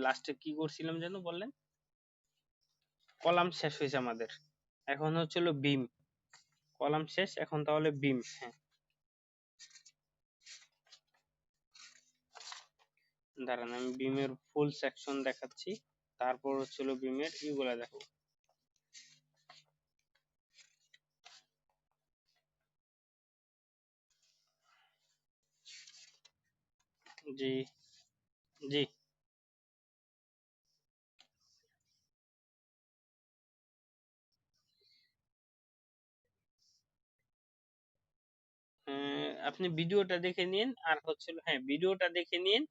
লাস্টে কি করছিলাম যেন বললেন? কলাম শেষ হয়েছে আমাদের, এখন হচ্ছিল বিম। কলাম শেষ, এখন তাহলে বিম। হ্যাঁ, দাঁড়ান আমি বিমের ফুল সেকশন দেখাচ্ছি, তারপর হচ্ছিল বিমের ইগুলা দেখো। জি জি। আপনি ভিডিওটা দেখে নিন, আর হচ্ছিল হ্যাঁ ভিডিওটা দেখে নিন,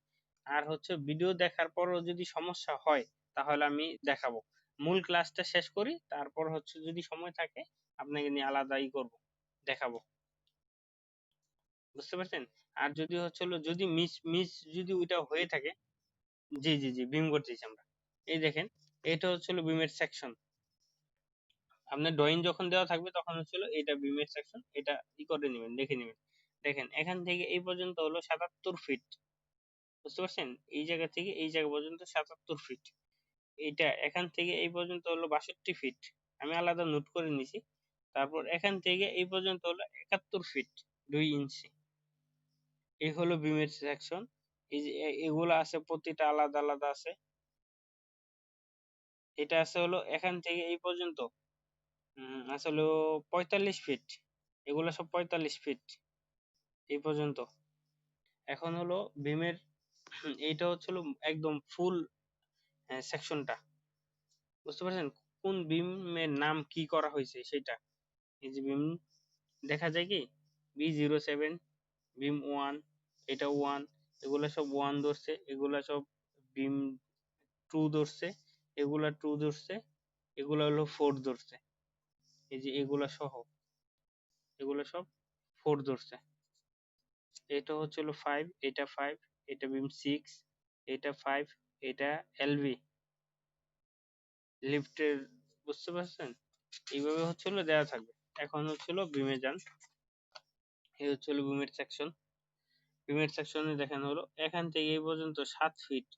আর হচ্ছে ভিডিও দেখার পরও যদি সমস্যা হয় তাহলে আমি দেখাবো। মূল ক্লাসটা শেষ করি, তারপর হচ্ছে যদি সময় থাকে আপনাকে নিয়ে আলাদাই করব, দেখাবো। বুঝতে পারছেন? আর যদি হচ্ছে হলো যদি মিস মিস যদি ওইটা হয়ে থাকে। জি জি জি, বিম করতেছি আমরা। এই দেখেন, এটা হচ্ছে হলো বিমের সেকশন। আপনার ড্রয়িং যখন দেওয়া থাকবে তখন হচ্ছে হলো এটা বিমের সেকশন, এটা ই করে নেবেন, দেখে নেবেন। দেখেন এখান থেকে এই পর্যন্ত হলো 77 ফিট। বুঝতে পারছেন? এই জায়গা থেকে এই জায়গা পর্যন্ত 77 ফিট। এইটা এখান থেকে এই পর্যন্ত হলো 62 ফিট, আমি আলাদা নোট করে নিছি। তারপর এখান থেকে এই পর্যন্ত হলো 71 ফিট 2 ইঞ্চি। এই হলো বিমের সেকশন। এই যে এগুলো আছে প্রতিটা আলাদা আলাদা আছে। এটা আছে হলো এখান থেকে এই পর্যন্ত আসলে 45 ফিট। এগুলো সব 45 ফিট এই পর্যন্ত। এখন হলো বিমের এইটা হচ্ছে হলো একদম ফুল সেকশনটা। বুঝতে পারছেন কোন বিমের নাম কি করা হয়েছে সেটা? এই যে বিম দেখা যায় কি, B07, বিম 1, এটা 1, এগুলা সব 1 ধরছে, এগুলা সব বিম 2 ধরছে, এগুলা 2 ধরছে, এগুলা হলো 4 ধরছে। এই যে এগুলা সহ এগুলা সব 4 ধরছে। এটা হচ্ছে হলো 5, এটা 5, এটা বিম 6, এটা 5, এটা এলভি লিফটের। বুঝতে পারছেন? এইভাবে হচ্ছে হলো দেওয়া থাকবে। এখন হচ্ছে হলো বিমে যান। এই হচ্ছে হলো বিমের সেকশন। বিমের সেকশনে দেখানো হলো এখান থেকে এই পর্যন্ত 7 ফিট।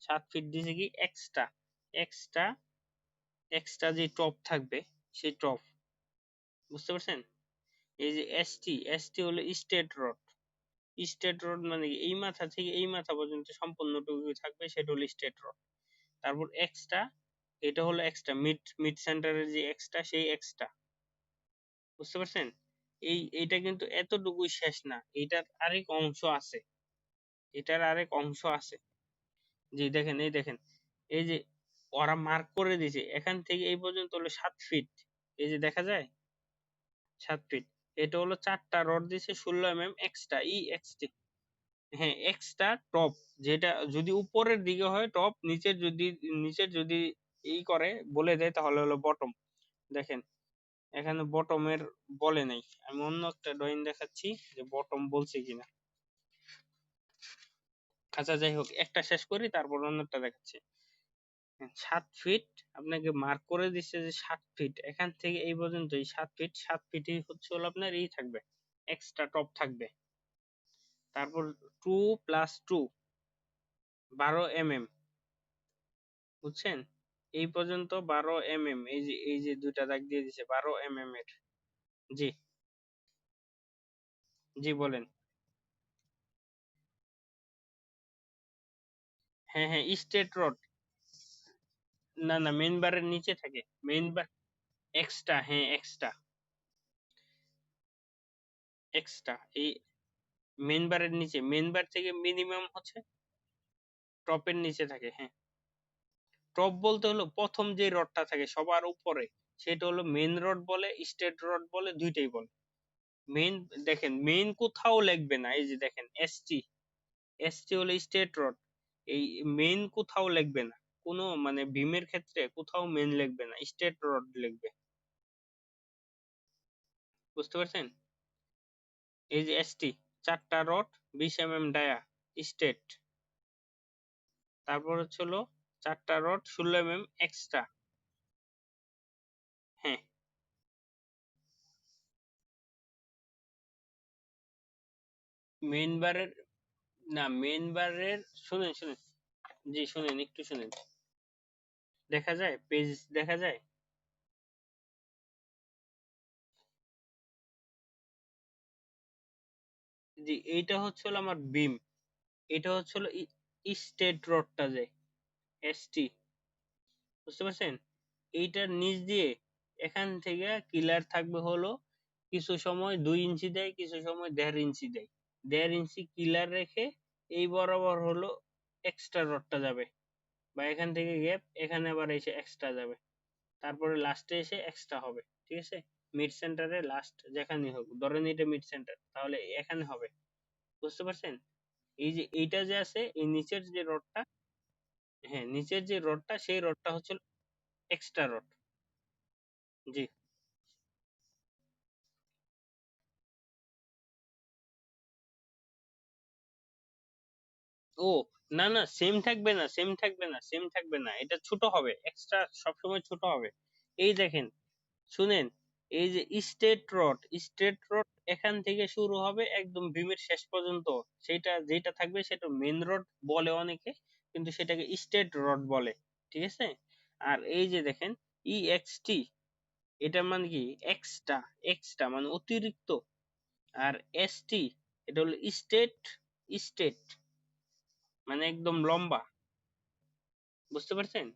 7 ফিট দিছে কি এক্সট্রা, এক্সট্রা এক্সট্রা যে টপ থাকবে সেই টপ। বুঝতে পারছেন? এই যে এসটি, এসটি হলো স্টেট রড। স্টেট রড মানে কি, এই মাথা থেকে এই মাথা পর্যন্ত সম্পূর্ণটুকু থাকবে, সেটা হলো স্টেট রড। তারপর এক্সট্রা, এটা হলো এক্সট্রা মিড মিড সেন্টারের যে এক্সট্রা, সেই এক্সট্রা। বুঝতে পারছেন? এইটা কিন্তু এতটুকুই শেষ না, এটার আরেক অংশ আছে, এটার আরেক অংশ আছে। জি দেখেন, এই দেখেন, এই যে ওরা মার্ক করে দিয়েছে এখান থেকে এই পর্যন্ত হলো 7 ফিট। এই যে দেখা যায় 7 ফিট। এটা হলো 4টা রড দিয়েছে 16 mm এক্সট্রা, এক্সট্রা। হ্যাঁ এক্সট্রা টপ, যেটা যদি উপরের দিকে হয় টপ, নিচের যদি করে বলে দেয় তাহলে হলো বটম। দেখেন এখানে বটমের বলে নাই, আমি অন্য একটা ড্রয়িং দেখাচ্ছি যে বটম বলছে কিনা। আচ্ছা যাই হোক, একটা শেষ করি তারপর অন্যটা দেখাচ্ছি। 7 ফিট আপনাকে মার্ক করে দিচ্ছে যে 7 ফিট, এখান থেকে এই পর্যন্ত এই 7 ফিট, 7 ফিটই হচ্ছে হলো আপনার এই থাকবে, এক্সট্রা টপ থাকবে। তারপর 2 + 2 12 mm। বুঝছেন? এই পর্যন্ত 12 mm, এই যে দুইটা দাগ দিয়ে দিছে 12 mm এর। জি জি বলেন। হ্যাঁ হ্যাঁ স্ট্রেট রড। না না, মেইন বারের নিচে থাকে, মেইন বার এক্সট্রা, হ্যাঁ এক্সট্রা, এক্সট্রা এই মেইন বারের নিচে, মেইন বার থেকে মিনিমাম হচ্ছে টপের নিচে থাকে। হ্যাঁ, টপ বলতে হলো প্রথম যে রডটা থাকে সবার উপরে, সেটা হলো মেইন রড বলে, স্ট্রেট রড বলে, দুইটাই বলে। মেইন, দেখেন মেইন কোথাও লিখবে না, এই যে দেখেন এসটি, এসটি হলো স্ট্রেট রড। এই মেইন কোথাও লিখবে না, কোনো মানে বিমের ক্ষেত্রে কোথাও মেইন লিখবে না, স্ট্রেট রড লিখবে। বুঝতে পারছেন? এই যে এসটি, 4টা রড, 20 mm ডায়া, স্ট্রেট। তারপর হচ্ছে হলো 4টা রড 16 mm এক্সট্রা। হ্যাঁ, মেইন বারের, না মেইন বারের, শুনেন শুনেন, জি শুনেন, একটু শুনেন। দেখা যায়, পেজ দেখা যায়। জি, এইটা হচ্ছে হলো আমার বিম। এটা হচ্ছে হলো স্টেট রডটা যে এসটি, বুঝতে পারছেন? এইটার নিচ দিয়ে এখান থেকে কিলার থাকবে হলো কিছু সময় 2 ইঞ্চি দেয়, কিছু সময় 1.5 ইঞ্চি দেয়। 1.5 ইঞ্চি কিলার রেখে এই বরাবর হলো এক্সট্রা রডটা যাবে, বা এখান থেকে গ্যাপ এখানে আবার এসে এক্সট্রা যাবে, তারপরে লাস্টে এসে এক্সট্রা হবে। ঠিক আছে? মিড সেন্টারে লাস্ট যেখানেই হোক, ধরেন এটা মিড সেন্টার, তাহলে এখানে হবে। বুঝতে পারছেন? এই যে এইটা যে আছে, এই নিচের যে রডটা, হ্যাঁ নিচের যে রডটা, সেই রডটা হচ্ছে এক্সট্রা রড। জি। ও না না, সেম থাকবে না, সেম থাকবে না, সেম থাকবে না, এটা ছোট হবে, এক্সট্রা সবসময় ছোট হবে। এই দেখেন, শুনেন, এই যে স্ট্রেট রড এখান থেকে শুরু হবে একদম বিমের শেষ পর্যন্ত, সেটা যেটা থাকবে সেটা মেন রড বলে অনেকে, কিন্তু সেটাকে স্ট্রেট রড বলে। ঠিক আছে? আর এই যে দেখেন EXT, এটা মানে কি এক্সট্রা, এক্সট্রা মানে অতিরিক্ত। আর ST, এটা হলো স্টেট, স্টেট মানে একদম লম্বা। বুঝতে পারছেন?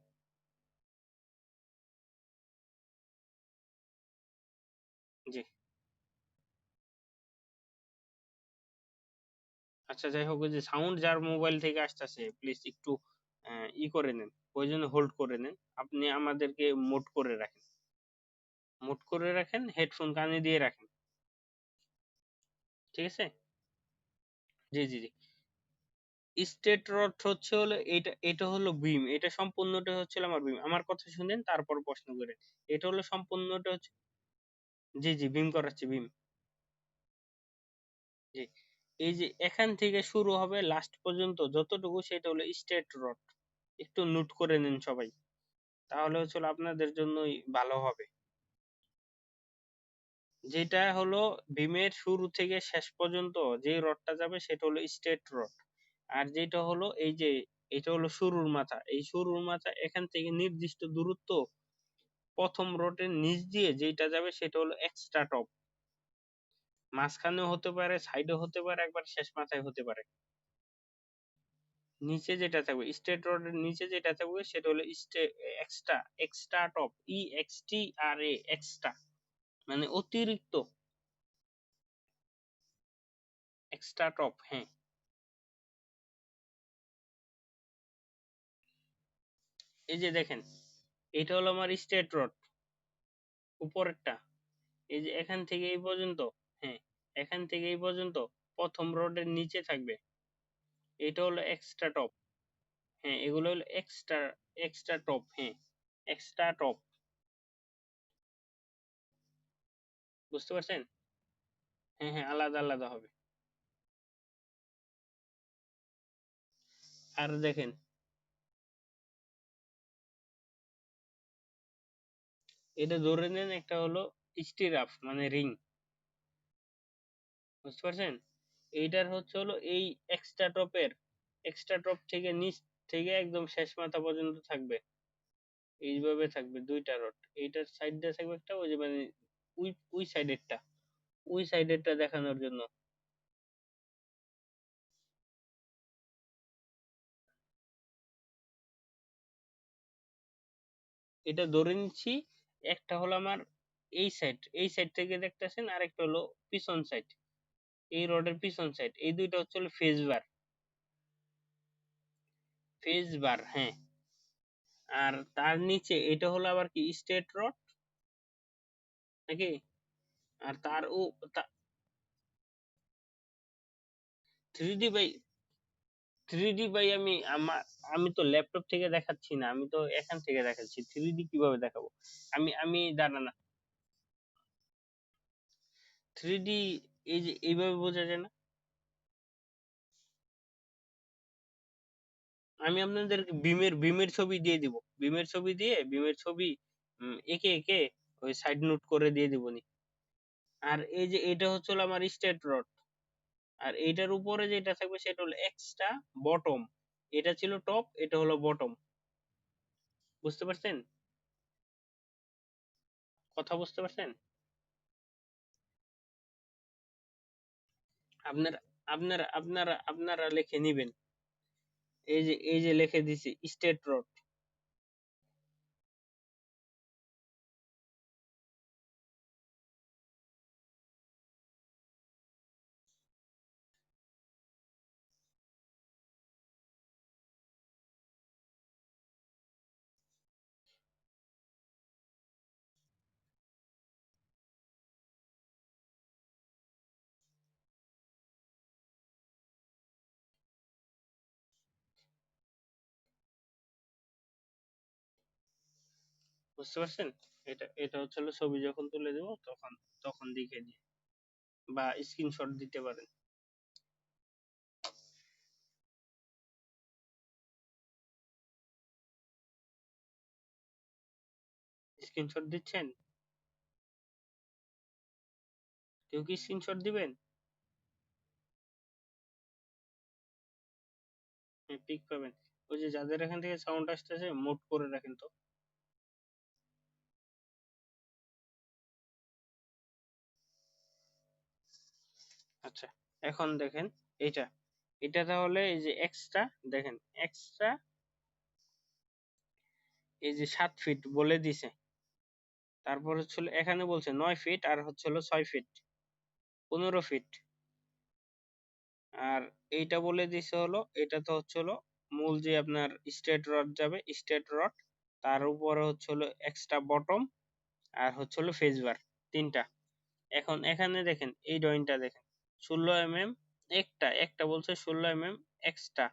জি। আচ্ছা যাই হোক, ওই যে সাউন্ড যার মোবাইল থেকে আসতেছে প্লিজ একটু ই করে নেন, ওই জন্য হোল্ড করে নেন। আপনি আমাদেরকে মোড করে রাখেন, মোড করে রাখেন, হেডফোন কানে দিয়ে রাখেন। ঠিক আছে? জি জি জি। স্টেট রড হচ্ছে হলো এটা, এটা হলো বিম, এটা সম্পূর্ণটা হচ্ছে আমার বিম। আমার কথা শুনেন তারপর প্রশ্ন করেন। এটা হলো সম্পূর্ণটা হচ্ছে, জি জি বিম করাচ্ছি, বিম। জি। এই যে এখান থেকে শুরু হবে লাস্ট পর্যন্ত যতটুকু, সেটা হলো স্ট্রেট রড। একটু নোট করে নিন সবাই, তাহলে হচ্ছে হলো আপনাদের জন্যই ভালো হবে। যেটা হলো বিমের শুরু থেকে শেষ পর্যন্ত যে রডটা যাবে সেটা হলো স্ট্রেট রড। আর যেটা হলো এই যে, এটা হলো শুরুর মাথা, এই শুরুর মাথা এখান থেকে নির্দিষ্ট দূরত্ব প্রথম রডের নিচ দিয়ে যেটা যাবে সেটা হলো এক্সট্রা টপ। মাঝখানেও হতে পারে, সাইডেও হতে পারে, একবার শেষ মাথায় হতে পারে। নিচে যেটা থাকবে স্ট্রেট রডের নিচে যেটা থাকবে সেটা হলো extra, extra top, EXTRA, extra মানে অতিরিক্ত, এক্সট্রা টপ। হ্যাঁ, এই যে দেখেন, এটা হলো আমার স্ট্রেট রড উপরেরটা। এই যে এখান থেকে এই পর্যন্ত, হ্যাঁ এখান থেকে এই পর্যন্ত প্রথম রডের নিচে থাকবে, এটা হলো এক্সট্রা টপ। হ্যাঁ এগুলো হলো এক্সট্রা, এক্সট্রা টপ। হ্যাঁ এক্সট্রা টপ। বুঝতে পারছেন? হ্যাঁ হ্যাঁ, আলাদা আলাদা হবে। আর দেখেন, এটা ধরে নেন একটা হলো স্টিরাপ মানে রিং। বুঝতে পারছেন? এইটার হচ্ছে হলো এই এক্সট্রা টপের, এক্সট্রা টপ থেকে নিচ থেকে একদম শেষ মাথা পর্যন্ত থাকবে, এইভাবে থাকবে দুইটা রড। এইটার সাইড দিয়ে থাকবে একটা, ওই যে মানে ওই ওই সাইডেরটা, ওই সাইডেরটা দেখানোর জন্য। এটা ধরে নিচ্ছি, একটা হলো আমার এই সাইড, এই সাইড থেকে দেখতেছেন, আর একটা হলো পিছন সাইড, এই রডের পিছন সাইড, এই দুইটা হচ্ছে হলো ফেজ বার, ফেজ বার। হ্যাঁ। আর তার নিচে এটা হলো আবার কি স্ট্রেট রড নাকি। আর তার ও 3D বাই, 3D বাই আমি আমার, আমি তো ল্যাপটপ থেকে দেখাচ্ছি না, আমি তো এখান থেকে দেখাচ্ছি, 3D কিভাবে দেখাবো? আমি দাঁড়া না, 3D এই যে এইভাবে বোঝা যায় না। আমি আপনাদেরকে বিমের ছবি দিয়ে দিব, বিমের ছবি দিয়ে, বিমের ছবি এঁকে এঁকে ওই সাইড নোট করে দিয়ে দিবনি। আর এই যে এটা হচ্ছে হলো আমার স্ট্রেট রড, আর এইটার উপরে যেটা থাকবে সেটা হলো এক্সট্রা বটম। এটা ছিল টপ, এটা হলো বটম। বুঝতে পারছেন? কথা বুঝতে পারছেন? আপনারা আপনারা লিখে নিবেন। এই যে লিখে দিছি স্ট্রেট রড। বুঝতে পারছেন? এটা হচ্ছে হলো ছবি যখন তুলে দেব তখন তখন দেখে দিই বা স্ক্রিনশট দিতে পারেন। স্ক্রিনশট দিচ্ছেন? কেউ কি স্ক্রিনশট দিবেন? হ্যাঁ, পিক পাবেন। ওই যে যাদের এখান থেকে সাউন্ড আসতেছে মোড করে রাখেন তো। আচ্ছা, এখন দেখেন এটা এটা তাহলে এই যে এক্সট্রা, দেখেন এক্সট্রা এই যে 7 ফিট বলে দিছে। তারপর হচ্ছে হলো এখানে বলছে 9 ফিট আর হচ্ছে হলো 6 ফিট, 15 ফিট। আর এইটা বলে দিছে হলো এটা তো হচ্ছে হলো মূল যে আপনার স্ট্রেট রড যাবে, স্ট্রেট রড, তার উপরে হচ্ছে হলো এক্সট্রা বটম আর হচ্ছে হলো ফেস বার, তিনটা। এখন এখানে দেখেন এই ড্রয়িংটা দেখেন, 16 mm একটা একটা বলছে 16 mm এক্সট্রা,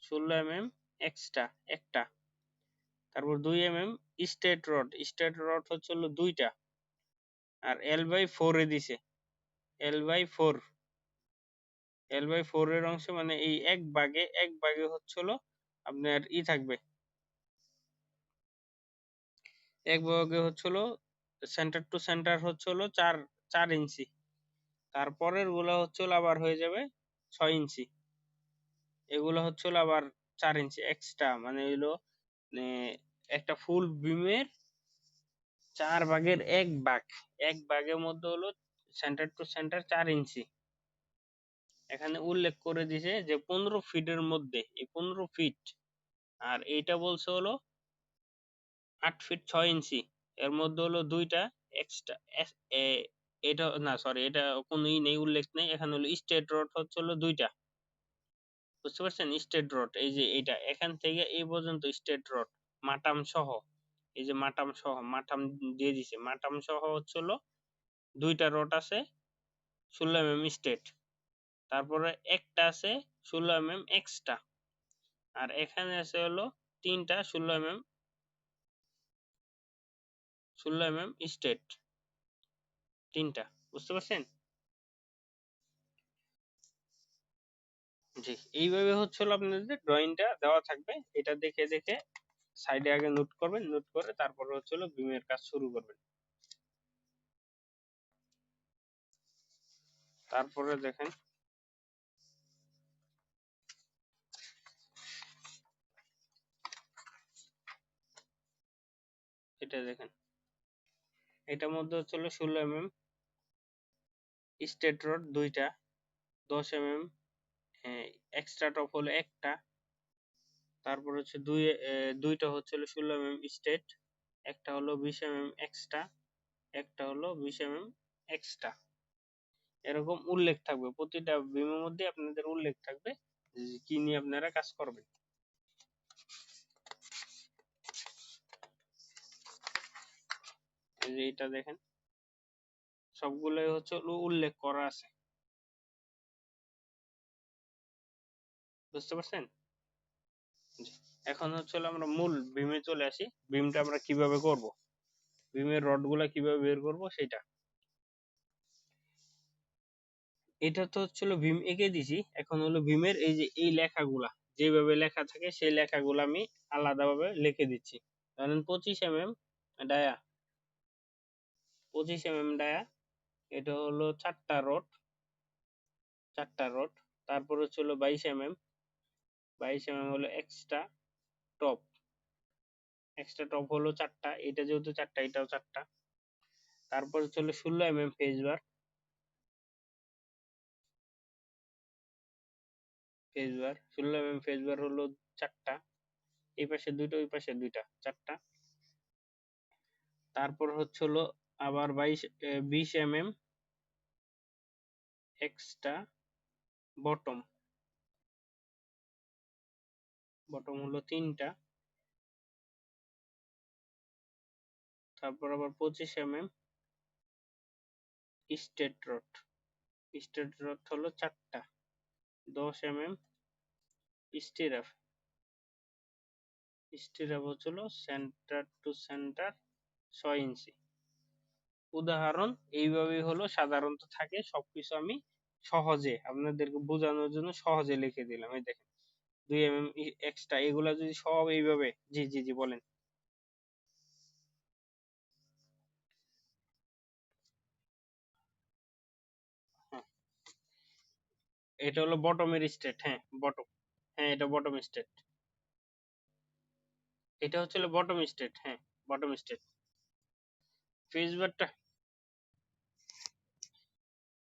16 mm এক্সট্রা একটা। তারপর 2 mm স্ট্রেট রড হচ্ছে হলো দুইটা। আর L/4 এ দিছে, L/4, L/4 এর অংশে মানে এই এক ভাগে হচ্ছে হলো আপনার থাকবে, এক ভাগে হচ্ছে হলো সেন্টার টু সেন্টার হচ্ছে হলো 4 4 ইঞ্চি। তারপরের গুলা হচ্ছে হলো আবার হয়ে যাবে 6 ইঞ্চি। এগুলো হচ্ছে হলো আবার 4 ইঞ্চি এক্সট্রা, মানে হইলো মানে একটা ফুল বিমের 4 ভাগের 1 ভাগ, এক ভাগের মধ্যে হলো সেন্টার টু সেন্টার 4 ইঞ্চি। এখানে উল্লেখ করে দিছে যে 15 ফিটের মধ্যে, এই 15 ফিট। আর এইটা বলছে হলো 8 ফিট 6 ইঞ্চি, এর মধ্যে হলো দুইটা এক্সট্রা। এটা না, সরি, এটা কোনো নেই, উল্লেখ নেই। এখানে হলো স্ট্রেট রড হচ্ছে হলো দুইটা। বুঝতে পারছেন? স্ট্রেট রড এই যে এইটা এখান থেকে এই পর্যন্ত স্ট্রেট রড মাটাম সহ, এই যে মাটাম সহ, মাটাম দিয়ে দিছে, মাটাম সহ হচ্ছে হলো দুইটা রড আছে 16 mm স্ট্রেট। তারপরে একটা আছে 16 mm এক্সট্রা। আর এখানে আছে হলো তিনটা 16 mm স্ট্রেট, তিনটা। বুঝতে পারছেন? জি, এইভাবে হচ্ছে হলো আপনাদের ড্রয়িংটা দেওয়া থাকবে। এটা দেখে দেখে সাইডে আগে নোট করবেন, নোট করে তারপরে হচ্ছে হলো বিমের কাজ শুরু করবেন। তারপরে দেখেন এটা দেখেন, এটার মধ্যে হচ্ছে হলো 16 mm স্ট্রেট রড দুইটা, 10 mm এক্সট্রা টপ হলো একটা। তারপর হচ্ছে দুইটা হচ্ছে হলো 16 mm স্ট্রেট, একটা হলো 20 mm এক্সট্রা, একটা হলো 20 mm এক্সট্রা। এরকম উল্লেখ থাকবে প্রতিটা বিমের মধ্যে, আপনাদের উল্লেখ থাকবে যে কি নিয়ে আপনারা কাজ করবেন। এই যে এটা দেখেন, সবগুলোই হচ্ছে হলো উল্লেখ করা আছে। বুঝতে পারছেন? জি। এখন হচ্ছে হলো আমরা মূল বিমে চলে আসি। বিমটা আমরা কিভাবে করব, বিমের রড গুলা কিভাবে বের করব সেটা। এটা তো হচ্ছে হলো ভীম এঁকে দিছি। এখন হলো ভীমের এই যে এই লেখাগুলা যেভাবে লেখা থাকে সেই লেখাগুলো আমি আলাদাভাবে লিখে দিচ্ছি। ধরেন 25 mm ডায়া, 25 mm ডায়া, এটা হলো চারটা রড, চারটা রড। তারপর হচ্ছে হলো 22 mm, 22 হলো এক্সট্রা টপ। এক্সট্রা টপ হলো 4টা, এটা যেহেতু 4টা এটাও 4টা। তারপর হলো 16 ফেস বার। ফেস বার 16 ফেস বার হলো 4টা, এই পাশে 2টা ওই পাশে 2টা, 4টা। তারপর হলো আবার 20 এক্সট্রা বটম। বটম হলো 3টা। তারপর আবার 25 স্ট্রেট রড। স্ট্রেট রড হলো 4টা। 10 স্টিরাপ। স্টিরাপ হচ্ছিল সেন্টার টু সেন্টার 6 ইঞ্চি। উদাহরণ এইভাবেই হলো সাধারণত থাকে, সবকিছু আমি সহজে আপনাদেরকে বোঝানোর জন্য সহজে লিখে দিলাম। এই দেখেন 2 এক্সট্রা, এগুলা যদি সব এইভাবে, জি জি জি বলেন। হ্যাঁ, এটা হলো বটমের স্টেট। হ্যাঁ বটম, হ্যাঁ এটা বটম স্টেট। এটা হচ্ছিল বটম স্টেট, হ্যাঁ বটম স্টেট। ফেস বারটা,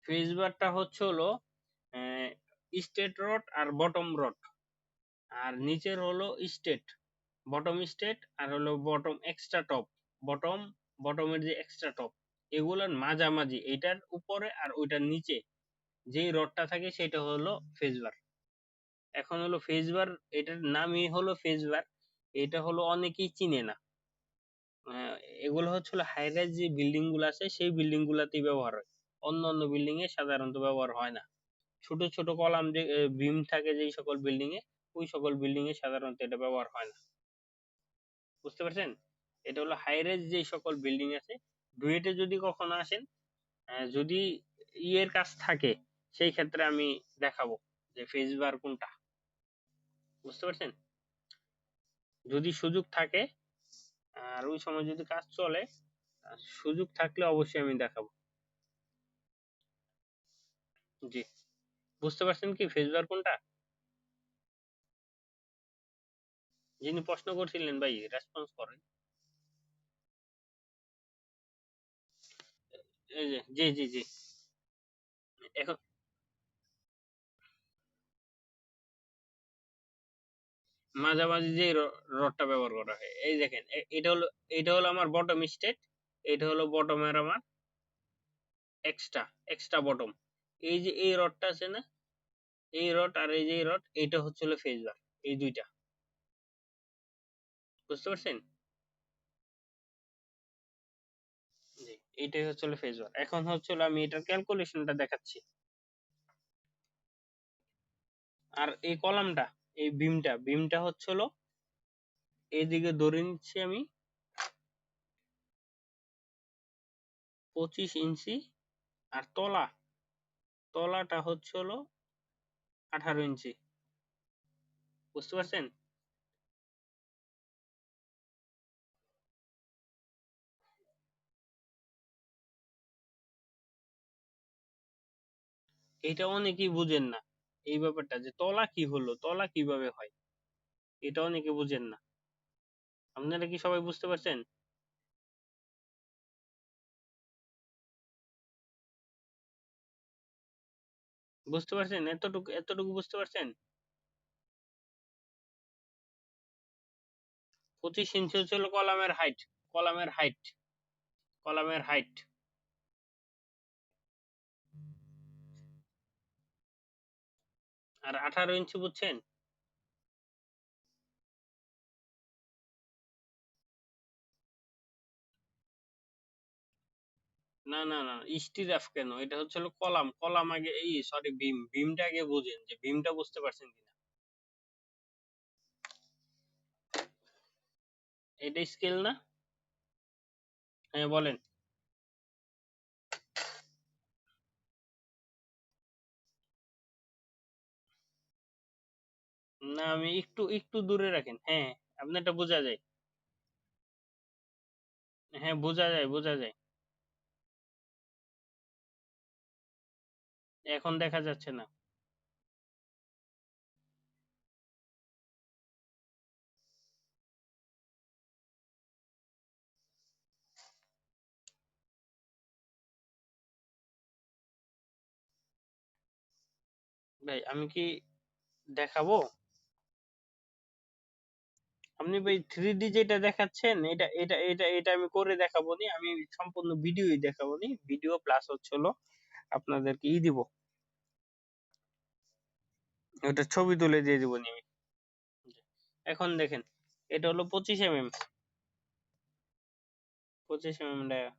ফেস বারটা হলো স্টেট রড আর বটম রড। আর নিচের হলো স্টেট, বটম স্টেট আর হলো বটম এক্সট্রা টপ। বটম, বটমের যে এক্সট্রা টপ, এগুলোর মাঝামাঝি এটার উপরে আর ওইটার নিচে যেই রডটা থাকে সেটা হলো ফেস বার। এখন হলো ফেস বার, এটার নামই হলো ফেস বার। এটা হলো অনেকেই চিনে না। আহ, এগুলো হলো হাই রাইজ যে বিল্ডিং গুলো আছে সেই বিল্ডিং গুলাতেই ব্যবহার হয়, অন্য অন্য বিল্ডিং এ সাধারণত ব্যবহার হয় না। ছোট ছোট কলাম যে বিম থাকে যেই সকল বিল্ডিং এ, ওই সকল বিল্ডিং এ সাধারণত এটা ব্যবহার হয় না। বুঝতে পারছেন? এটা হলো হাই রাইজ যে সকল বিল্ডিং আছে। ডুয়েটে যদি কখনো আসেন, যদি ইয়ের কাজ থাকে, সেই ক্ষেত্রে আমি দেখাবো যে ফেস বার কোনটা। বুঝতে পারছেন? যদি সুযোগ থাকে, আর ওই সময় যদি কাজ চলে, সুযোগ থাকলে অবশ্যই আমি দেখাবো। জি, বুঝতে পারছেন কি ফেস বার কোনটা? যিনি প্রশ্ন করছিলেন ভাই রেসপন্স করেন। এই যে জি জি জি। এখন মাঝামাঝি যে রডটা ব্যবহার করা হয়, এই দেখেন এটা হলো, এটা হলো আমার বটম স্টেট, এটা হলো বটমের আমার এক্সট্রা, এক্সট্রা বটম। এই যে এই রডটা আছে না, এই রড আর এই যে এই রড, এটা হলো ফেস বার। এই দুইটা, বুঝতে পারছেন? জি, এইটাই হলো ফেস বার। এখন আমি এটার ক্যালকুলেশনটা দেখাচ্ছি। আর এই কলামটা, এই বিমটা, বিমটা হলো এইদিকে ধরে নিচ্ছি আমি 25 ইঞ্চি। আর তলাটা হলো 18 ইঞ্চি। বুঝতে পারছেন? এটা অনেকেই বুঝেন না, এই ব্যাপারটা যে তলা কি হলো, তলা কিভাবে হয়, এটা অনেকে বুঝেন না। আপনারা কি সবাই বুঝতে পারছেন? বুঝতে পারছেন? এতটুকু এতটুকু বুঝতে পারছেন? 25 ইঞ্চি হলো কলামের হাইট, কলামের হাইট, কলামের হাইট। আর 18 ইঞ্চি বুঝছেন? না না না, স্টিরাফ কেন, এটা হলো কলাম। কলাম আগে, এই সরি বিম, বিমটা আগে বুঝেন যে বিমটা বুঝতে পারছেন কিনা। এটা স্কেল না? হ্যাঁ বলেন। না, আমি একটু একটু দূরে রাখেন। হ্যাঁ, আপনারটা বোঝা যায়। হ্যাঁ বোঝা যায়, বোঝা যায়। এখন দেখা যাচ্ছে না। ভাই আমি কি দেখাবো? আপনি ভাই 3D যেটা দেখাচ্ছেন এটা আমি করে দেখাবো নি, আমি সম্পূর্ণ ভিডিওই দেখাবো নি, ভিডিও প্লাস হচ্ছে হলো আপনাদেরকে দিব, ওটা ছবি তুলে দিয়ে দিব নি আমি। এখন দেখেন, এটা হলো 25 mm, 25 mm ডায়া।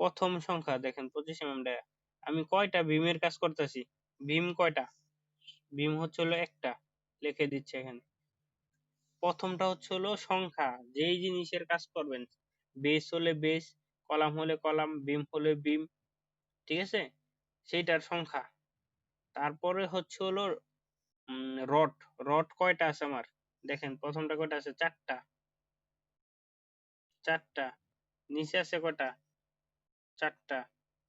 প্রথম সংখ্যা দেখেন 25 mm ডায়া। আমি কয়টা ভীমের কাজ করতেছি? ভীম কয়টা? ভীম হচ্ছে হলো একটা, লিখে দিচ্ছে এখানে। প্রথমটা হচ্ছে হলো সংখ্যা, যেই জিনিসের কাজ করবেন, বেস হলে বেস, কলাম হলে কলাম, বিম হলে বিম, ঠিক আছে, সেইটার সংখ্যা। তারপরে হচ্ছে হলো রড, রড কয়টা আছে আমার? দেখেন প্রথমটা কয়টা আছে? চারটা, চারটা। নিচে আছে কয়টা? চারটা,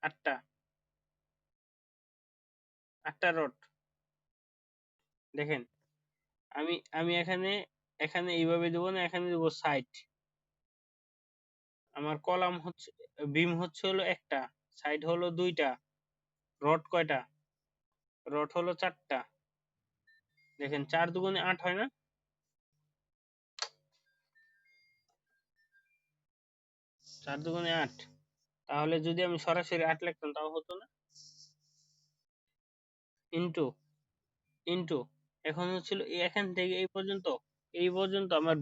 আটটা, আটটা রড। দেখেন, আমি আমি এখানে এখানে এইভাবে দেবো না, এখানে দেবো সাইড। আমার কলাম হচ্ছে, বিম হচ্ছে হলো একটা, সাইড হলো দুইটা, রড কয়টা? রড হলো চারটা। দেখেন 4 দুগুণে 8 হয় না? 4 দুগুণে 8। তাহলে যদি আমি সরাসরি 8 লিখতাম তাও হতো না? ইন্টু, ইন্টু, এখন হচ্ছিল এখান থেকে এই পর্যন্ত, এই পর্যন্ত আমার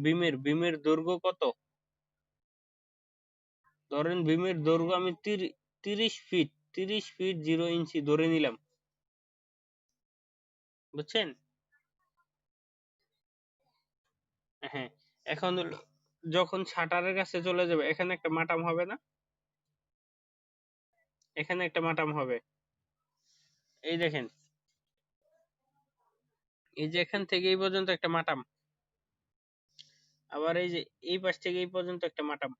বিমের দৈর্ঘ্য কত? ধরেন বিমের দৈর্ঘ্য আমি 30 ফিট, 30 ফিট 0 ইঞ্চি ধরে নিলাম, বুঝছেন? হ্যাঁ, এখন হলো যখন শাটারের কাছে চলে যাবে, এখানে একটা মাটাম হবে না? এখানে একটা মাটাম হবে। এই দেখেন, এই যে এখান থেকে এই পর্যন্ত একটা মাটাম, আবার এই যে এই পাশ থেকে এই পর্যন্ত একটা মাটাম,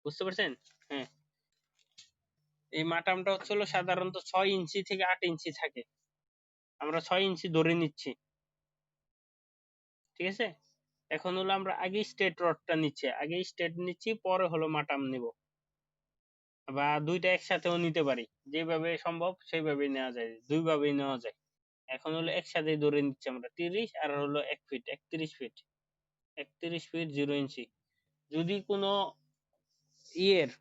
বুঝতে পারছেন? হ্যাঁ, এই মাটামটা হচ্ছে হলো সাধারণত 6 ইঞ্চি থেকে 8 ইঞ্চি থাকে, আমরা 6 ইঞ্চি ধরে নিচ্ছি, ঠিক আছে। এখন হলো আমরা আগে স্ট্রেট রডটা নিচ্ছি, আগে স্ট্রেট নিচ্ছি, পরে হলো মাটাম নিব, বা দুইটা একসাথেও নিতে পারি, যেভাবে সম্ভব সেইভাবেই নেওয়া যায়, দুইভাবেই নেওয়া যায়। এখন হলো একসাথে ধরে নিচ্ছি আমরা 30 আর হলো 1 ফিট, 31 ফিট, 31 ফিট 0 ইঞ্চি। যদি কোনো ইয়ের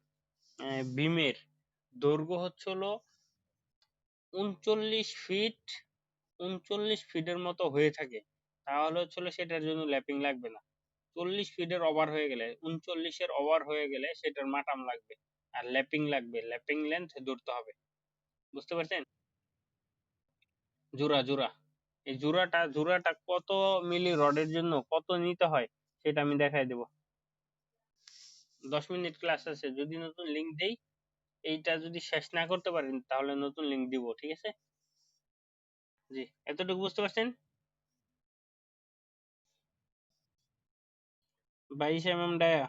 বিমের দৈর্ঘ্য হচ্ছে হলো 39 ফিট, 39 ফিটের মতো হয়ে থাকে, তাহলে হচ্ছে হলো সেটার জন্য ল্যাপিং লাগবে না। 40 ফিটের ওভার হয়ে গেলে, 39-এর ওভার হয়ে গেলে সেটার মাটাম লাগবে, আর ল্যাপিং লাগবে, ল্যাপিং লেন্থ ধরতে হবে, বুঝতে পারছেন? জোড়া, জোড়া। এই জোড়াটা কত মিলি রডের জন্য কত নিতে হয় সেটা আমি দেখাই দেব। 10 মিনিট ক্লাস আছে, যদি নতুন লিংক দেই, এইটা যদি শেষ না করতে পারেন তাহলে নতুন লিংক দিব, ঠিক আছে? জি, এতটুকু বুঝতে পারছেন? 22 mm ডায়া,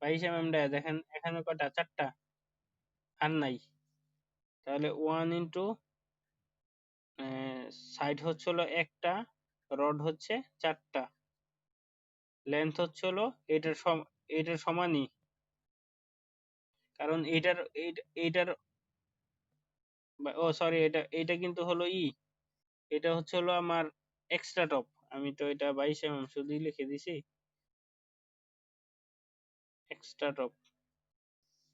22 mm ডায়া। দেখেন এখানে কয়টা? চারটা, আর নাই। তাহলে 1 ইন্টু সাইড হচ্ছে হলো একটা, রড হচ্ছে চারটা, লেন্থ হচ্ছে হলো এটার সমানই, কারণ এইটার ও সরি, এটা কিন্তু হলো এটা হচ্ছে হলো আমার এক্সট্রা টপ। আমি তো এটা 22 mm শুধুই লিখে দিছি, extra top,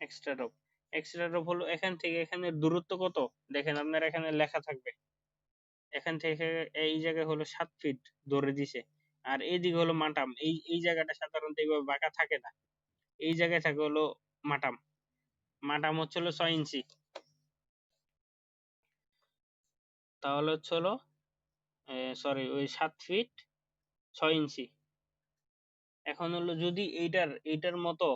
extra top, extra top হলো এখান থেকে এখানের দূরত্ব কত? দেখেন আপনার এখানে লেখা থাকবে, এখান থেকে এই জায়গায় হলো 7 ফিট ধরে দিছে, আর এইদিকে হলো মাটাম, এই জায়গাটা সাধারণত এইভাবে বাঁকা থাকে না, এই জায়গায় থাকে হলো মাটাম, মাটাম হচ্ছে হলো 6 ইঞ্চি, তাহলে হচ্ছে হলো সরি ওই 7 ফিট 6 ইঞ্চি। এখন হলো যদি এইটার মতো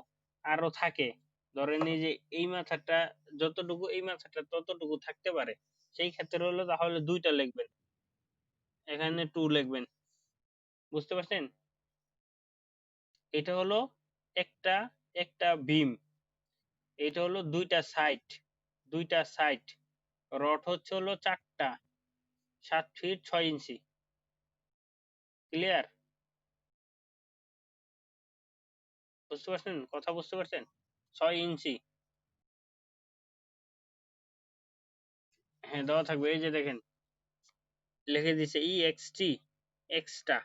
আরো থাকে, ধরেন এই যে এই মাথাটা যতটুকু, এই মাথাটা ততটুকু থাকতে পারে, সেই ক্ষেত্রে হলো তাহলে দুইটা লিখবেন, এখানে 2 লিখবেন, বুঝতে পারছেন? এটা হলো একটা একটা বিম, এটা হলো দুইটা সাইড, রড হচ্ছে হলো চারটা, 7 ফিট 6 ইঞ্চি। ক্লিয়ার? বুঝতে পারছেন? কথা বুঝতে পারছেন? 6 ইঞ্চি, হ্যাঁ দেওয়া থাকবে, এই যে দেখেন লিখে দিছে EXT, এক্সটা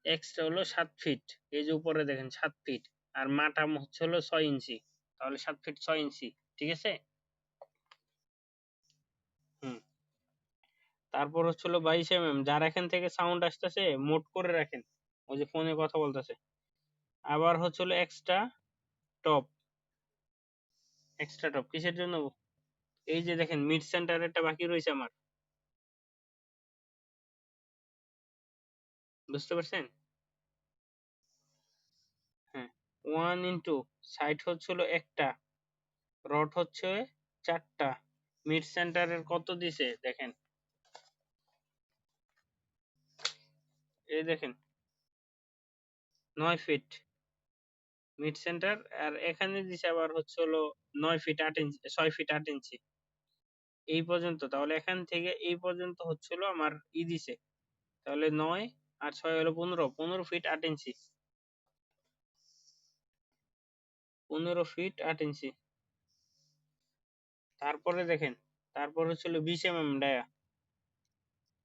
এক্সটা হলো 7 ফিট, এই যে উপরে দেখেন 7 ফিট, আর মাটাম হচ্ছে হলো 6 ইঞ্চি, তাহলে 7 ফিট 6 ইঞ্চি, ঠিক আছে। হুম, তারপর হচ্ছে হলো 22 mm, যার এখান থেকে সাউন্ড আসতেছে মোড করে রাখেন, ওই যে ফোনে কথা বলতেছে। আবার হচ্ছে হলো টপ এক্সট্রা টপ কিসের জন্য? এই যে দেখেন মিড সেন্টার একটা বাকি রয়েছে আমার, বুঝতে পারছেন? হ্যাঁ, 1 ইন্টু সাইড হচ্ছে হলো একটা, রড হচ্ছে 4টা, মিড সেন্টারের কত দিছে দেখেন, এই দেখেন 9 ফিট মিড সেন্টার, আর এখানে দিছে আবার হচ্ছে হলো 9 ফিট 8 ইঞ্চি, 6 ফিট 8 ইঞ্চি, এই পর্যন্ত। তাহলে এখান থেকে এই পর্যন্ত হচ্ছে হলো আমার দিছে, তাহলে 9 আর 6 হলো 15 ফিট 8 ইঞ্চি, 15 ফিট 8 ইঞ্চি। তারপরে দেখেন, তারপর হচ্ছিল 20 mm ডায়া,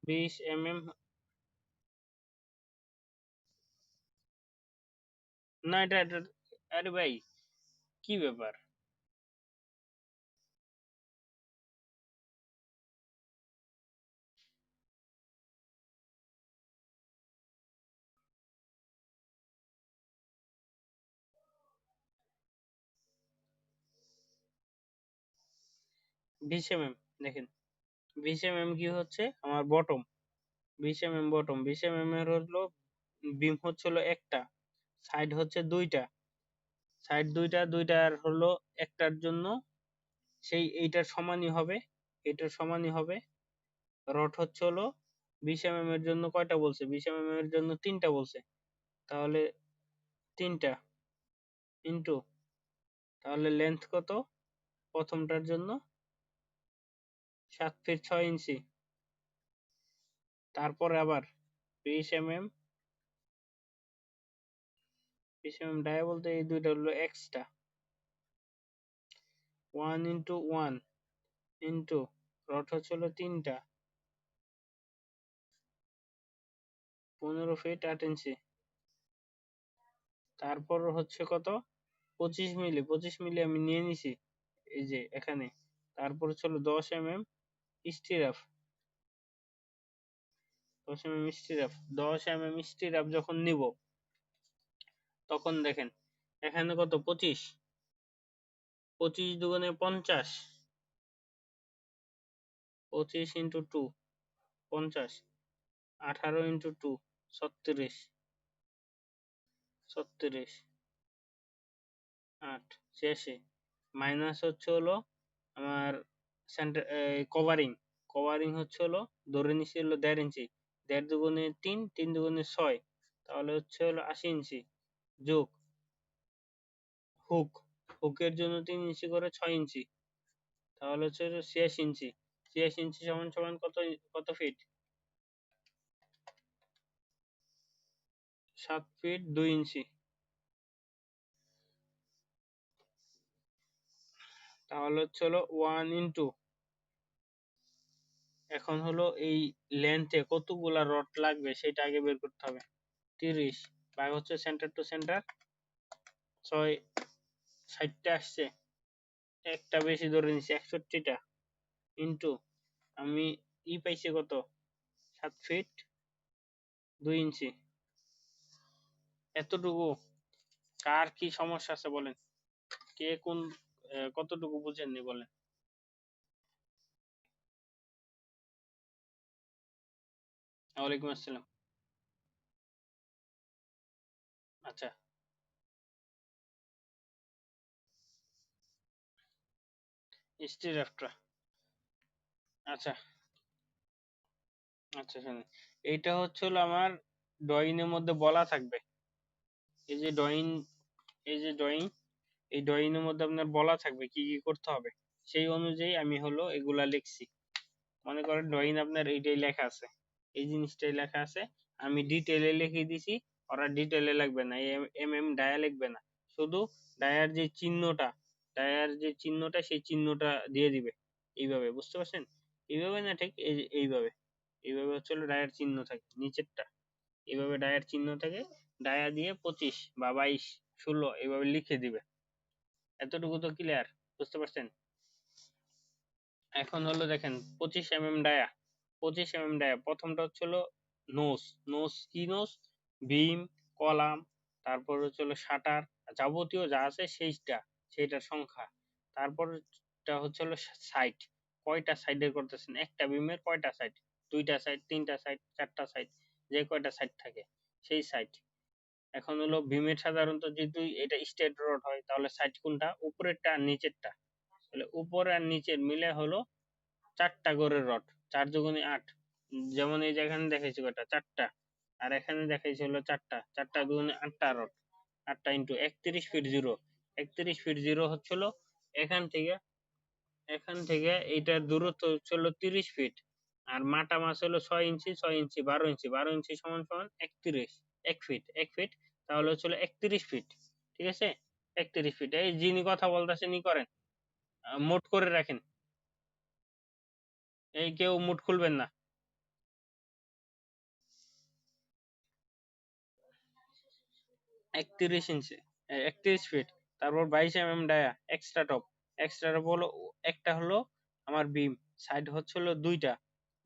20 mm। না এটা আরে ভাই কি ব্যাপার, 20 mm দেখেন, 20 mm কি হচ্ছে আমার বটম, 20 mm বটম, 20 mm এর হলো বিম হচ্ছে হলো একটা, সাইড হচ্ছে দুইটা, সাইড দুইটা, দুইটার হলো একটার জন্য সেই এইটার সমানই হবে, এটার সমানই হবে। রড হচ্ছে হলো 20 mm এর জন্য কয়টা বলছে, 20 mm এর জন্য 3টা বলছে, তাহলে 3টা ইন্টু, তাহলে লেন্থ কত প্রথমটার জন্য, 7 ফিট 6 ইঞ্চি। তারপরে আবার 20 mm, 20 mm ডায়া বলতে এই দুইটা হলো এক্সট্রা, 1 ইন্টু 1 ইন্টু রড হচ্ছে হলো 3টা, 15 ফিট 8 ইঞ্চি। তারপর হচ্ছে কত, 25 মিলি, 25 মিলি আমি নিয়ে নিছি এই যে এখানে। তারপর হচ্ছে হলো 10 mm stirrup, 10 mm stirrup, 10 mm stirrup যখন নিব তখন দেখেন এখানে কত, 25, 25 × 2 = 50, 25 × 2 50, 18 × 2 36, 36 8 86, মাইনাস হচ্ছে হলো আমার সেন্টার কভারিং, কভারিং হচ্ছে হলো ধরে নিছি হলো 1.5 ইঞ্চি, 1.5 × 3, 3 × 6, তাহলে হচ্ছে হলো 80 ইঞ্চি, যোগ হুক, হুকের জন্য 3 ইঞ্চি করে 6 ইঞ্চি, তাহলে হচ্ছে 86 ইঞ্চি, 86 ইঞ্চি সমান সমান কত, কত ফিট, 7 ফিট 2 ইঞ্চি। তাহলে হচ্ছে হলো 1 ইন্টু, এখন হলো এই লেন্থে কতগুলা রড লাগবে সেটা আগে বের করতে হবে, 30 ভাগ হচ্ছে সেন্টার টু সেন্টার 6, 60টা আসছে, একটা বেশি ধরে নিছি 61টা, ইন্টু আমি পাইছি কত, 7 ফিট 2 ইঞ্চি, এতটুকু। কার কি সমস্যা আছে বলেন, কে কোন কতটুকু বুঝেননি বলেন। ওয়ালাইকুম আসসালাম। আচ্ছা, স্টিরাপটা, আচ্ছা আচ্ছা শুনুন, এইটা হচ্ছে হলো আমার ড্রয়িং এর মধ্যে বলা থাকবে, এই যে ড্রয়িং, এই যে ড্রয়িং, এই ড্রয়িং এর মধ্যে আপনার বলা থাকবে কি কি করতে হবে, সেই অনুযায়ী আমি হলো এগুলা লিখছি। মনে করেন ড্রয়িং আপনার এইটাই লেখা আছে, এই জিনিসটাই লেখা আছে, আমি ডিটেলে লিখে দিছি, ওরা ডিটেলে লিখবে না, ডায়া লিখবে না, শুধু ডায়ার যে চিহ্নটা, ডায়ার যে চিহ্নটা সেই চিহ্নটা দিয়ে দিবে, এইভাবে, বুঝতে পারছেন? এইভাবে না, ঠিক এইভাবে এইভাবে হচ্ছে ডায়ার চিহ্ন থাকে নিচেরটা, এইভাবে ডায়ার চিহ্ন থাকে, ডায়া দিয়ে 25 বা 22 16 এইভাবে লিখে দিবে। এতটুকু তো ক্লিয়ার, বুঝতে পারছেন? এখন হলো দেখেন 25 ডায়া, 25 ডায়া প্রথমটা হচ্ছে নোস। নোস কি নোস? বিম, কলাম, তারপর হচ্ছে শাটার, যাবতীয় যা আছে সেইটার সংখ্যা। তারপরটা হচ্ছে সাইড, কয়টা সাইডের করতেছেন, একটা বিমের কয়টা সাইড, দুইটা সাইড, তিনটা সাইড, চারটা সাইড, যে কয়টা সাইড থাকে সেই সাইড। এখন হলো বিমের সাধারণত যদি এটা স্ট্রেট রড হয় তাহলে সাইড কোনটা, উপরেরটা আর নিচেরটা। তাহলে উপর আর নিচের মিলে হলো 4টা করে রড, 4 দুগুণে 8। যেমন এই যে এখানে দেখাইছি কয়টা, 4টা, আর এখানে দেখাইছি হলো 4টা, 4টা দুগুণে 8টা রড, 8টা into 31 feet zero. 31 feet zero হচ্ছিল এখান থেকে, এইটার দূরত্ব হচ্ছিল 30 ফিট। আর মাটা মাছ হলো 6 ইঞ্চি, 6 ইঞ্চি 12 ইঞ্চি, 12 ইঞ্চি সমান সমান 31, 1 ফিট, 1 ফিট, তাহলে হচ্ছিল 31 ফিট। ঠিক আছে, 31 ফিট। এই যিনি কথা বলতেছেন ই করেন, মোট করে রাখেন, এই কেউ মুট খুলবেন না। 31 ইঞ্চি, 31 ফিট। তারপর 22 dia extra top. Extra top হলো একটা, হলো আমার বিম, সাইড হচ্ছে দুইটা,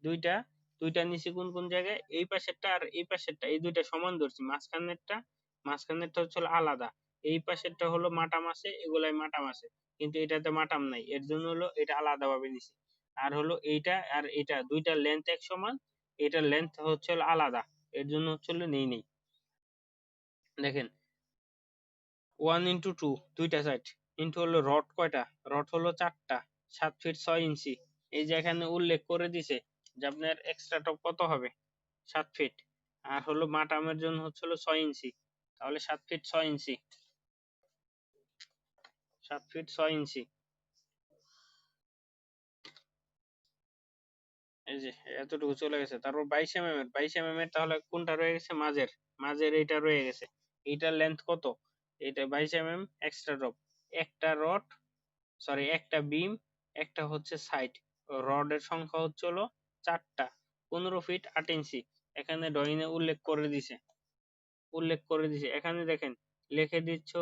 দুইটা, দুইটা নিচে কোন কোন জায়গায়, এই পাশেরটা আর এই পাশেরটা, এই দুইটা সমান ধরছি, মাঝখানেরটা হচ্ছে আলাদা। এই পাশেরটা হলো মাটাম আছে, এগুলাই মাটাম আছে, কিন্তু এটাতে মাটাম নাই, এর জন্য হলো এটা আলাদা ভাবে নিছি। আর হলো এইটা আর এটা দুইটা লেন্থ এক সমান, এটার লেন্থ হচ্ছে আলাদা, এর জন্য হচ্ছে নেই। দেখেন 1 into 2, দুইটা সাইড, ইন্টু হলো রড কয়টা, রড হলো 4টা, 7 ফিট 6 ইঞ্চি। এই যে এখানে উল্লেখ করে দিছে যে আপনার এক্সট্রা টপ কত হবে, 7 ফিট, আর হলো মাটামের জন্য হচ্ছে 6 ইঞ্চি, তাহলে 7 ফিট 6 ইঞ্চি, 7 ফিট 6 ইঞ্চি। এই যে এতটুকু চলে গেছে। তারপর 22 এর তাহলে কোনটা রয়ে গেছে, মাঝের এইটা রয়ে গেছে। এইটার লেন্থ কত, এটা 22 এক্সট্রা ড্রপ, একটা রড, সরি একটা বিম, একটা হচ্ছে সাইড, রডের সংখ্যা হচ্ছে 4টা, 15 ফিট 8 ইঞ্চি। এখানে ড্রয়িং এ উল্লেখ করে দিছে এখানে দেখেন, লিখে দিচ্ছে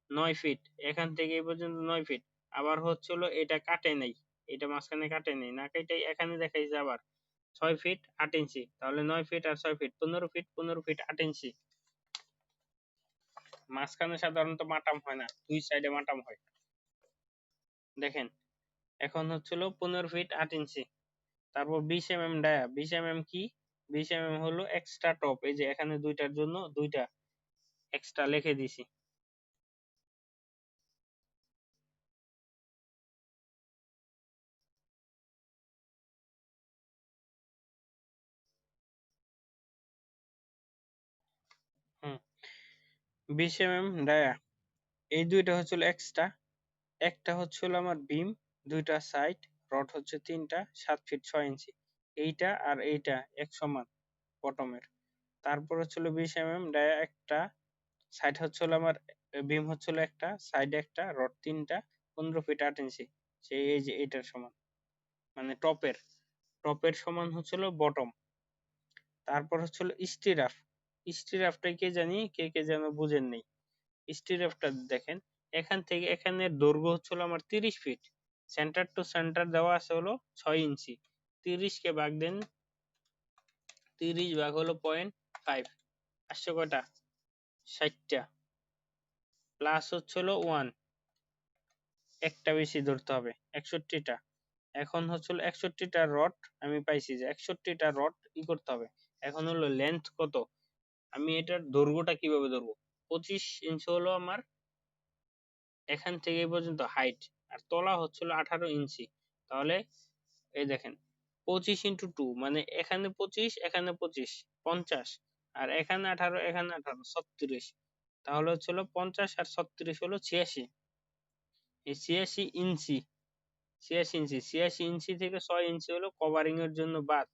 9 ফিট, এখান থেকে এই পর্যন্ত 9 ফিট। আবার হচ্ছে এটা কাটে নাই, এটা মাঝখানে কাটে নাই, না কেটে এখানে দেখাইছে আবার 6 ফিট 8 ইঞ্চি, তাহলে 9 ফিট আর 6 ফিট 15 ফিট, 15 ফিট 8 ইঞ্চি। মাঝখানে সাধারণত মাটাম হয় না, দুই সাইডে মাটাম হয়। দেখেন এখন হচ্ছিল 15 ফিট 8 ইঞ্চি। তারপর 20 ডায়া, 20 কি, 20 হলো এক্সট্রা টপ, এই যে এখানে দুইটার জন্য দুইটা এক্সট্রা লিখে দিছি। হুম, 20 ডায়া, এই দুইটা হচ্ছিল এক্সট্রা, একটা হচ্ছিল আমার বিম, দুইটা সাইড, রড হচ্ছে 3টা, 7 ফিট 6 ইঞ্চি, এইটা আর এইটা এক সমান বটমের। তারপর হচ্ছিল 20 ডায়া একটা, সাইড হচ্ছিল আমার, বিম হচ্ছিল একটা, সাইডে একটা, রড 3টা, 15 ফিট 8 ইঞ্চি, সেই এই যে এটার সমান, মানে টপের, টপের সমান হচ্ছিল বটম। তারপর হচ্ছিল স্টিরাফ, স্টিরাফটা কে জানি, কে যেন বুঝেন নেই। স্টিরাফটা দেখেন, এখান থেকে এখানের দৈর্ঘ্য হচ্ছিল আমার 30 ফিট, সেন্টার টু সেন্টার দেওয়া আছে হলো 6 ইঞ্চি, 30 কে ভাগ দেন, 30 ভাগ হলো 0.5, আসছে কয়টা, 60টা, প্লাস হচ্ছিল 1, একটা বেশি ধরতে হবে, 61টা। এখন হচ্ছিল 61টা রড, আমি পাইছি যে 61টা রড ই করতে হবে। এখন হলো লেন্থ কত, আমি এটার দৈর্ঘ্যটা কিভাবে ধরবো, 25 ইঞ্চি হলো আমার এখান থেকে এই পর্যন্ত হাইট, আর তলা হচ্ছিল 18 ইঞ্চি। তাহলে এই দেখেন 25 into 2, মানে এখানে 25, এখানে 25, 50, আর এখানে 18, এখানে 18, 36। তাহলে হচ্ছিল 50 আর 36 হলো 86। এই 86 ইঞ্চি, 86 ইঞ্চি, 86 ইঞ্চি থেকে 6 ইঞ্চি হলো কভারিং এর জন্য বাদ,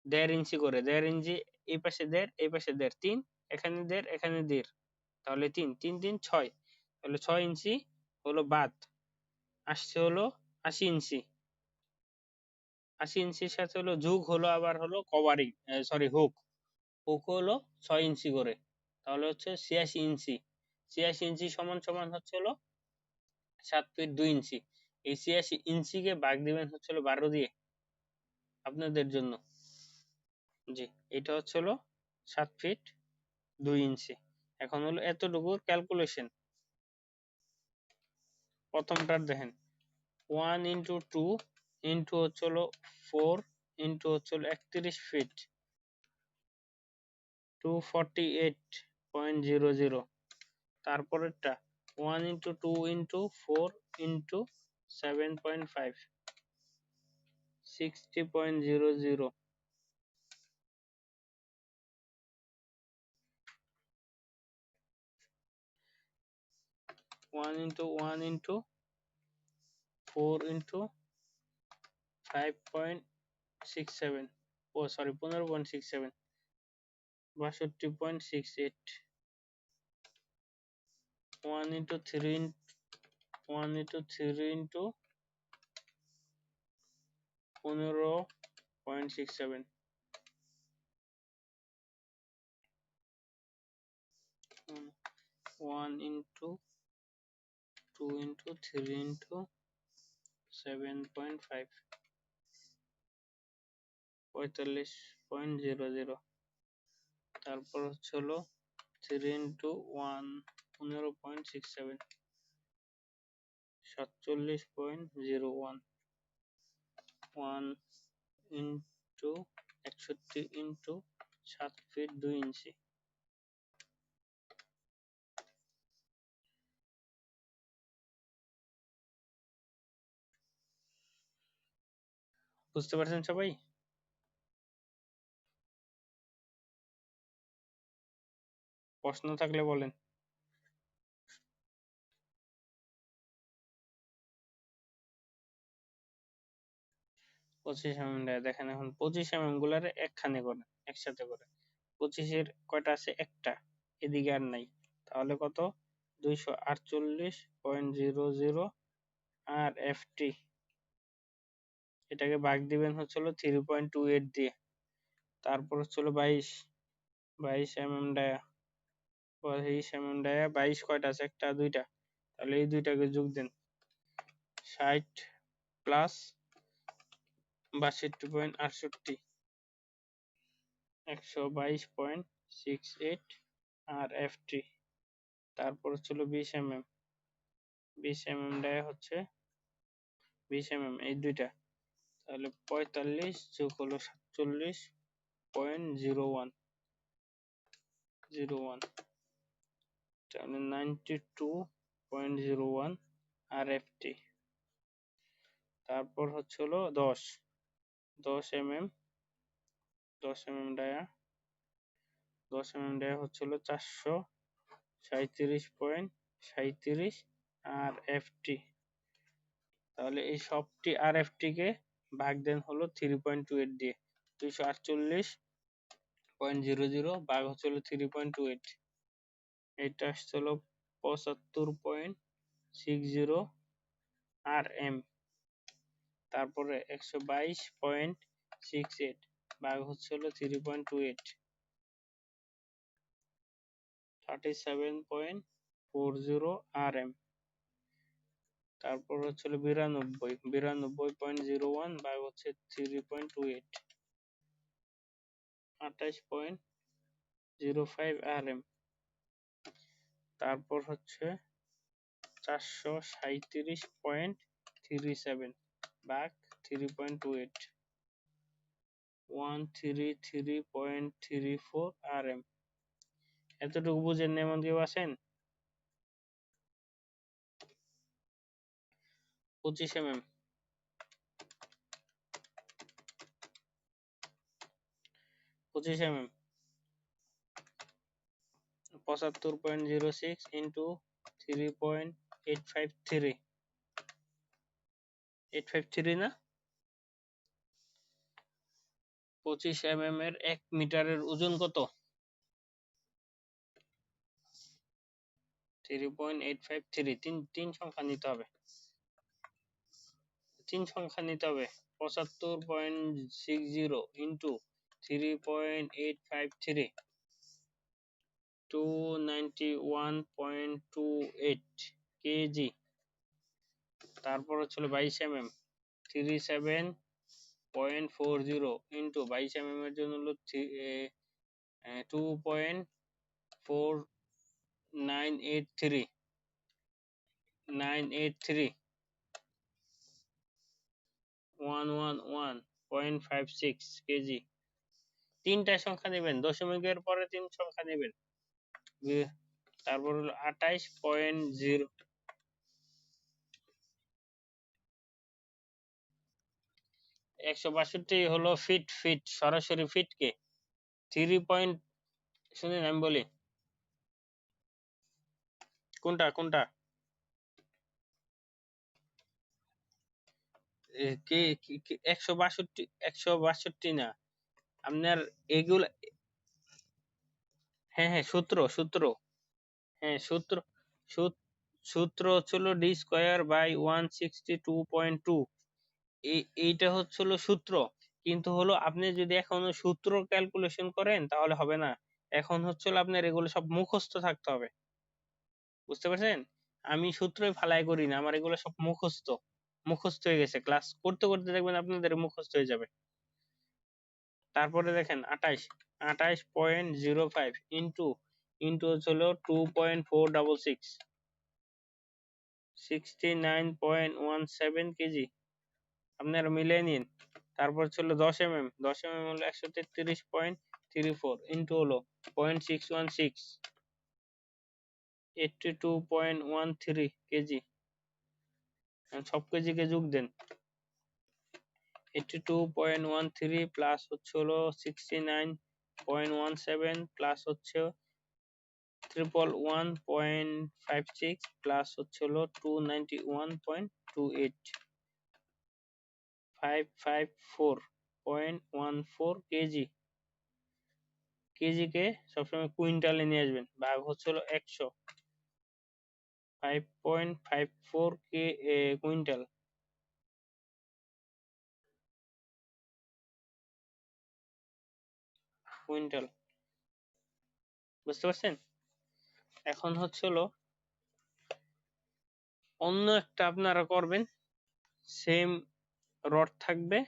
1.5 ইঞ্চি করে, 1.5 ইঞ্চি, এই পাশে 1.5, এই পাশে 1.5, 3, এখানে 1.5, এখানে 1.5, তাহলে 3, 3, 3, 6, তাহলে 6 ইঞ্চি হলো বাদ, আসছে হলো 80 ইঞ্চি। 80 ইঞ্চির সাথে হলো যুগ হলো আবার হলো কভারিং, সরি হুক হলো 6 ইঞ্চি করে, তাহলে হচ্ছে 86 ইঞ্চি। 86 ইঞ্চি সমান সমান হচ্ছে হলো 7 ফিট 2 ইঞ্চি। এই 86 ইঞ্চিকে ভাগ দিবেন হচ্ছে হলো 12 দিয়ে আপনাদের জন্য। জি, এটা হচ্ছে হলো 7 ফিট 2 ইঞ্চি। এখন হলো এতটুকুর ক্যালকুলেশন। প্রথমটার দেখেন 1 × 2 ইন্টু হচ্ছে হলো 4 ইন্টু হচ্ছে হলো 31 ফিট 248.00। তারপরেরটা 1 × 2 × 4 ইন্টু 7.5 60.00। 1 × 1 × 4 ইন্টু 5.67, ও সরি 15.67, 62.68। 1 × 3 ইন্টু 15.67, 1 × 2 × 3 × 7.5 45.00। তারপর হচ্ছে হলো 3 × 1 15.67 47.01। 1 ইন্টু 61 ইন্টু 7 ফিট 2 ইঞ্চি। বুঝতে পারছেন সবাই? প্রশ্ন থাকলে বলেন। 25 mm দেখেন, এখন 25 mm গুলারে একখানে করে একসাথে করে 25-এর কয়টা আছে? একটা, এদিকে আর নাই, তাহলে কত? 248.00 আর এফটি, এটাকে ভাগ দিবেন হচ্ছে হলো 3.28 দিয়ে। তারপর হচ্ছে হলো 22 mm ডায়া, 22 mm ডায়া 22 কয়টা আছে? একটা দুইটা, তাহলে এই দুইটাকে যোগ দেন। 60 প্লাস 62.68 122.68 আর এফটি। তারপর হচ্ছিল 20 mm, 20 mm ডায়া হচ্ছে 20 mm এই দুইটা, তাহলে 45 যোগ হলো 47.01, তাহলে 92.01 আর এফটি। তারপর হচ্ছে হলো 10 mm, 10 mm dia, 10 mm dia হচ্ছে হলো 437.37 আর এফটি। তাহলে এই সবটি আর এফটি কে ভাগ দেন হলো 3.28 দিয়ে। 248.00 ভাগ হচ্ছে হলো 3.28, এটা আসছে হলো 75.60 আর এম। তারপরে 122.68 ভাগ হচ্ছে হলো 3.28, 37.40 আর এম। তারপর হচ্ছে 92.01 ভাগ হচ্ছে 3.28, 28.05 আর এম। তারপর হচ্ছে 437.37 ভাগ 3.28, 133.34 আর এম। এতটুকু বুঝেন না এমন কেউ আছেন? 25 mm, 75.06 ইন্টু 3.853, 853 না? 25 mm এর 1 মিটারের ওজন কত? 3.853। তিন সংখ্যা নিতে হবে, 3 সংখ্যা নিতে হবে। 75.60 into 3.853 291.28 কেজি। তারপর হচ্ছিল 22 mm 37.40 ইন্টু 22 এর জন্য হলো 2.4983 111.56 কেজি। তিনটা সংখ্যা নেবেন, দশমিকের পরে তিন সংখ্যা নেবেন। তারপর হলো 28.0 162 হলো ফিট সরাসরি ফিটকে 3 পয়েন্ট। শুনেন আমি বলি কোনটা 162 না আপনার এগুলো। হ্যাঁ সূত্র হচ্ছিল d² / 162.2। এইটা হচ্ছিল সূত্র, কিন্তু হলো আপনি যদি এখনো সূত্র ক্যালকুলেশন করেন তাহলে হবে না। এখন হচ্ছিল আপনার এগুলো সব মুখস্থ থাকতে হবে, বুঝতে পারছেন? আমি সূত্রই ফালাই করি না, আমার এগুলো সব মুখস্থ হয়ে গেছে। ক্লাস করতে করতে দেখবেন আপনাদের মুখস্থ হয়ে যাবে। তারপরে দেখেন 28.05 ইন্টু হচ্ছিল 2.466 69.17 কেজি। আপনারা মিলিয়ে নিন। তারপর ছিল 10 mm হলো 133.34 ইন্টু হলো 0.616 82.13 কেজি। সব কেজিকে যোগ দেন। 82.13 প্লাস হচ্ছে হলো 69.17 প্লাস হচ্ছে 111.56 প্লাস হচ্ছে হলো 291.28 554.14 কেজি। কেজিকে সবসময় কুইন্টালে নিয়ে আসবেন, ভাগ হচ্ছে হলো 100। 5.54 কুইন্টাল। বুঝতে পারছেন? এখন হচ্ছে হলো অন্য একটা আপনারা করবেন, সেম রড থাকবে,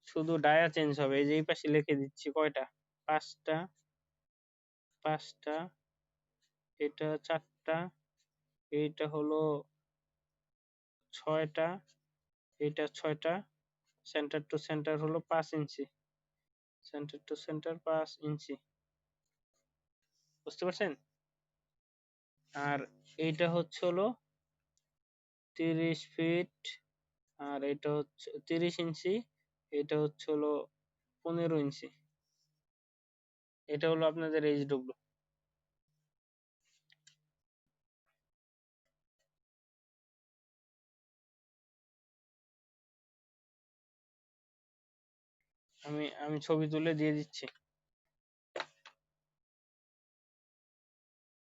শুধু ডায়া চেঞ্জ হবে। এই যে এই পাশে লিখে দিচ্ছি কয়টা, পাঁচটা, এটা চারটা, এইটা হলো ছয়টা, এটা ছয়টা। সেন্টার টু সেন্টার হলো 5 ইঞ্চি, সেন্টার টু সেন্টার 5 ইঞ্চি। বুঝতে পারছেন? আর এইটা হচ্ছে হলো 30 ফিট, আর এটা হচ্ছে 30 ইঞ্চি, এটা হচ্ছে হলো 15 ইঞ্চি। এটা হলো আপনাদের HW। আমি ছবি তুলে দিয়ে দিচ্ছি।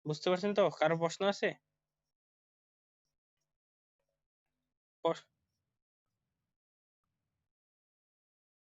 বুঝতে পারছেন তো? কারো প্রশ্ন আছে?